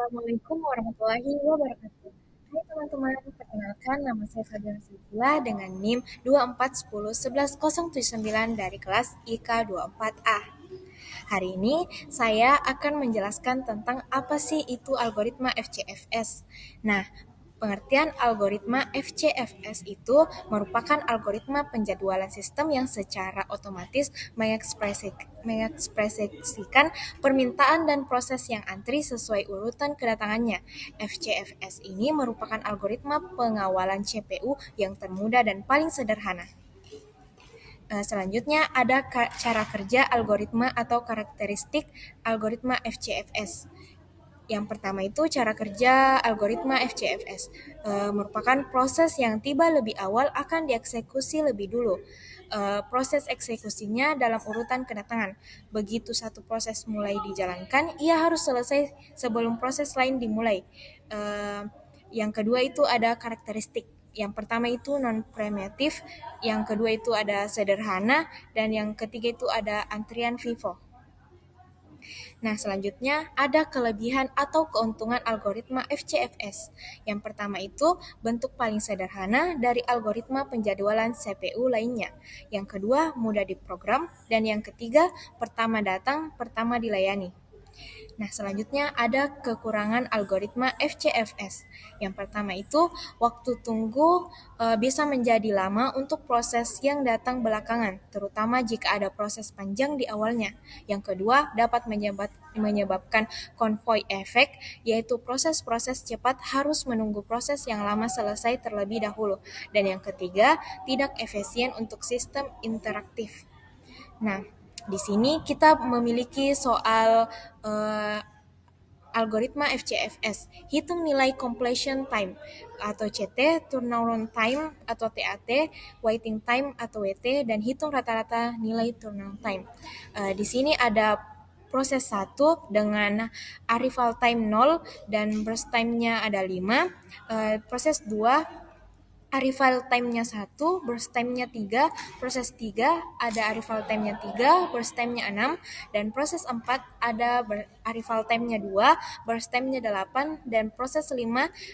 Assalamualaikum warahmatullahi wabarakatuh. Hai teman-teman, perkenalkan nama saya Fadila Safila dengan NIM 24101109 dari kelas IK 24A. Hari ini saya akan menjelaskan tentang apa sih itu algoritma FCFS. Nah, pengertian algoritma FCFS itu merupakan algoritma penjadwalan sistem yang secara otomatis mengekspresikan permintaan dan proses yang antri sesuai urutan kedatangannya. FCFS ini merupakan algoritma pengawalan CPU yang termudah dan paling sederhana. Selanjutnya ada cara kerja algoritma atau karakteristik algoritma FCFS. Yang pertama itu cara kerja algoritma FCFS. Merupakan proses yang tiba lebih awal akan dieksekusi lebih dulu. Proses eksekusinya dalam urutan kedatangan. Begitu satu proses mulai dijalankan, ia harus selesai sebelum proses lain dimulai. Yang kedua itu ada karakteristik. Yang pertama itu non-primitif, yang kedua itu ada sederhana, dan yang ketiga itu ada antrian FIFO. Nah, selanjutnya ada kelebihan atau keuntungan algoritma FCFS. Yang pertama itu bentuk paling sederhana dari algoritma penjadwalan CPU lainnya. Yang kedua mudah diprogram dan yang ketiga pertama datang, pertama dilayani. Nah, selanjutnya ada kekurangan algoritma FCFS. Yang pertama itu, waktu tunggu bisa menjadi lama untuk proses yang datang belakangan, terutama jika ada proses panjang di awalnya. Yang kedua, dapat menyebabkan konvoy efek, yaitu proses-proses cepat harus menunggu proses yang lama selesai terlebih dahulu. Dan yang ketiga, tidak efisien untuk sistem interaktif. Nah, di sini kita memiliki soal algoritma FCFS. Hitung nilai completion time atau CT, turnaround time atau TAT, waiting time atau WT, dan hitung rata-rata nilai turnaround time. Di sini ada proses 1 dengan arrival time 0 dan burst time-nya ada 5. Proses 2 arrival time-nya 1, burst time-nya 3, proses 3 ada arrival time-nya 3, burst time-nya 6, dan proses 4 ada arrival time-nya 2, burst time-nya 8, dan proses 5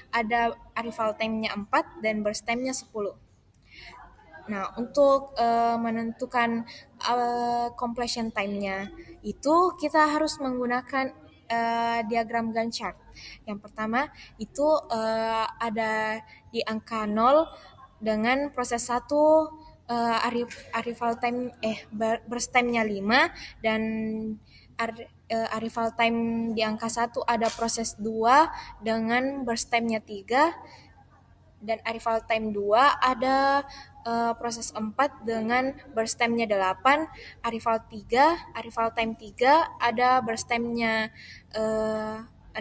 ada arrival time-nya 4 dan burst time-nya 10. Nah, untuk menentukan completion time-nya itu kita harus menggunakan diagram Gantt chart. Yang pertama itu ada di angka 0 dengan proses 1 arrival time burst time-nya 5 dan arrival time di angka 1 ada proses 2 dengan burst time-nya 3 dan arrival time 2 ada proses 4 dengan burst time-nya 8, arrival time 3 ada burst time-nya 6,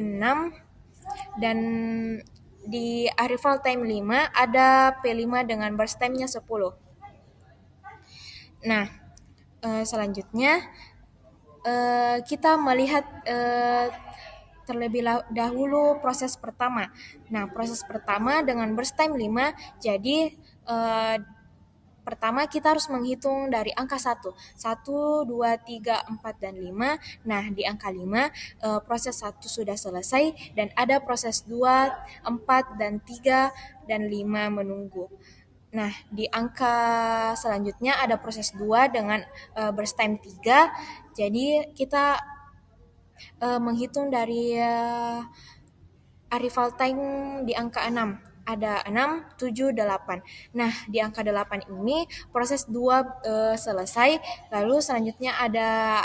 dan di arrival time 5 ada P5 dengan burst time-nya 10. Nah, selanjutnya kita melihat terlebih dahulu proses pertama. Nah, proses pertama dengan burst time 5, jadi pertama kita harus menghitung dari angka 1. 1, 2, 3, 4, dan 5. Nah, di angka 5, proses 1 sudah selesai dan ada proses 2, 4, dan 3, dan 5 menunggu. Nah, di angka selanjutnya ada proses 2 dengan burst time 3. Jadi, kita menghitung dari arrival time di angka 6. Ada 6, 7, 8. Nah, di angka 8 ini proses 2 selesai, lalu selanjutnya ada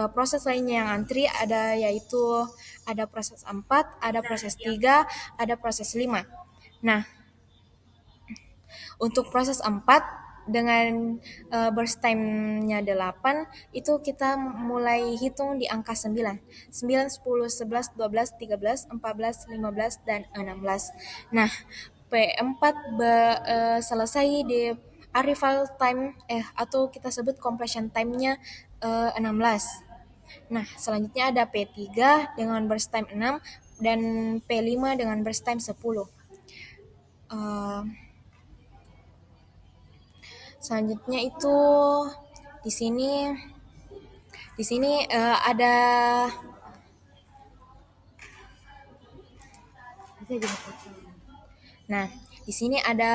proses lainnya yang antri ada yaitu ada proses 4, ada proses 3, ada proses 5. Nah, untuk proses 4 dengan burst time-nya 8 itu kita mulai hitung di angka 9. 9, 10, 11, 12, 13, 14, 15, dan 16. Nah, P4 selesai di arrival time atau kita sebut completion time-nya 16. Nah, selanjutnya ada P3 dengan burst time 6 dan P5 dengan burst time 10. Uh, Selanjutnya itu di sini ada Nah, di sini ada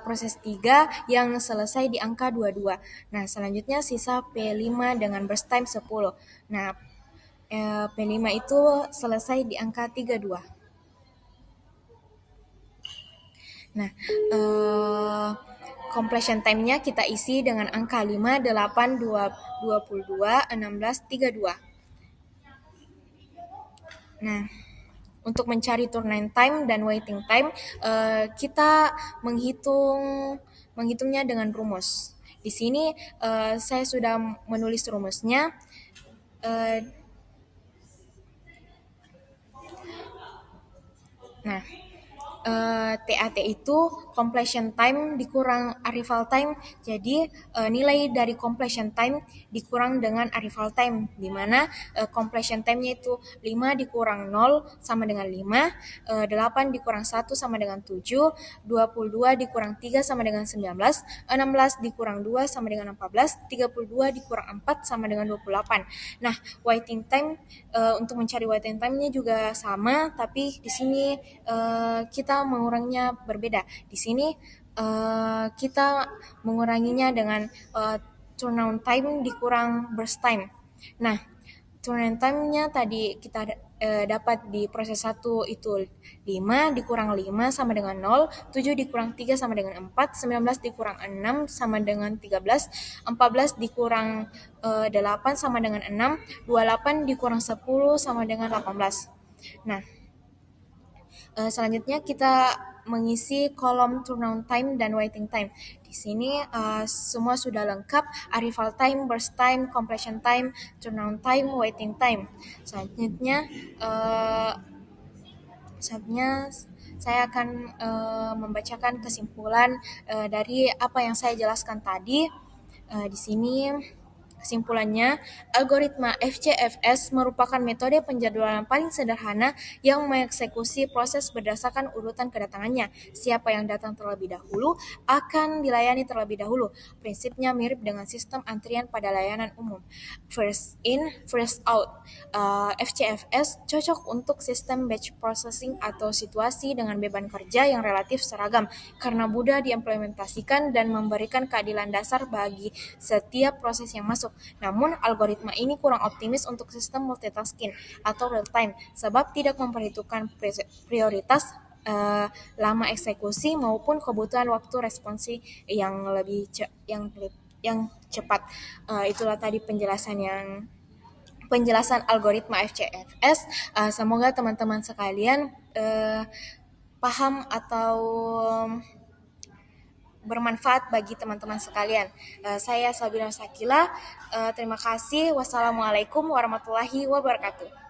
proses 3 yang selesai di angka 22. Nah, selanjutnya sisa P5 dengan burst time 10. Nah, P5 itu selesai di angka 32. Nah, completion time-nya kita isi dengan angka 5, 8, 22, 16, 32. Nah, untuk mencari turnaround time dan waiting time, kita menghitungnya dengan rumus. Di sini saya sudah menulis rumusnya. Eh, nah, TAT itu completion time dikurang arrival time. Jadi nilai dari completion time dikurang dengan arrival time, di mana completion time-nya itu 5 dikurang 0 sama dengan 5, 8 dikurang 1 sama dengan 7, 22 dikurang 3 sama dengan 19, 16 dikurang 2 sama dengan 14, 32 dikurang 4 sama dengan 28. Nah, waiting time, untuk mencari waiting time-nya juga sama, tapi di sini kita menguranginya berbeda. Di sini kita menguranginya dengan turnaround time dikurang burst time. Nah, turnaround time-nya tadi kita dapat di proses 1 itu 5 dikurang 5 sama dengan 0, 7 dikurang 3 sama dengan 4, 19 dikurang 6 sama dengan 13, 14 dikurang 8 sama dengan 6, 28 dikurang 10 sama dengan 18. Nah, selanjutnya kita mengisi kolom turnaround time dan waiting time. Di sini semua sudah lengkap: arrival time, burst time, completion time, turnaround time, waiting time. Selanjutnya, uh, selanjutnya saya akan membacakan kesimpulan dari apa yang saya jelaskan tadi. Di sini kesimpulannya, algoritma FCFS merupakan metode penjadwalan paling sederhana yang mengeksekusi proses berdasarkan urutan kedatangannya. Siapa yang datang terlebih dahulu akan dilayani terlebih dahulu. Prinsipnya mirip dengan sistem antrian pada layanan umum. First in, first out. FCFS cocok untuk sistem batch processing atau situasi dengan beban kerja yang relatif seragam karena mudah diimplementasikan dan memberikan keadilan dasar bagi setiap proses yang masuk. Namun, algoritma ini kurang optimis untuk sistem multitasking atau real time sebab tidak memperhitungkan prioritas, lama eksekusi maupun kebutuhan waktu responsi yang lebih yang cepat. Itulah tadi penjelasan algoritma FCFS. Semoga teman-teman sekalian paham atau bermanfaat bagi teman-teman sekalian. Saya Sabina Sakila. Terima kasih. Wassalamualaikum warahmatullahi wabarakatuh.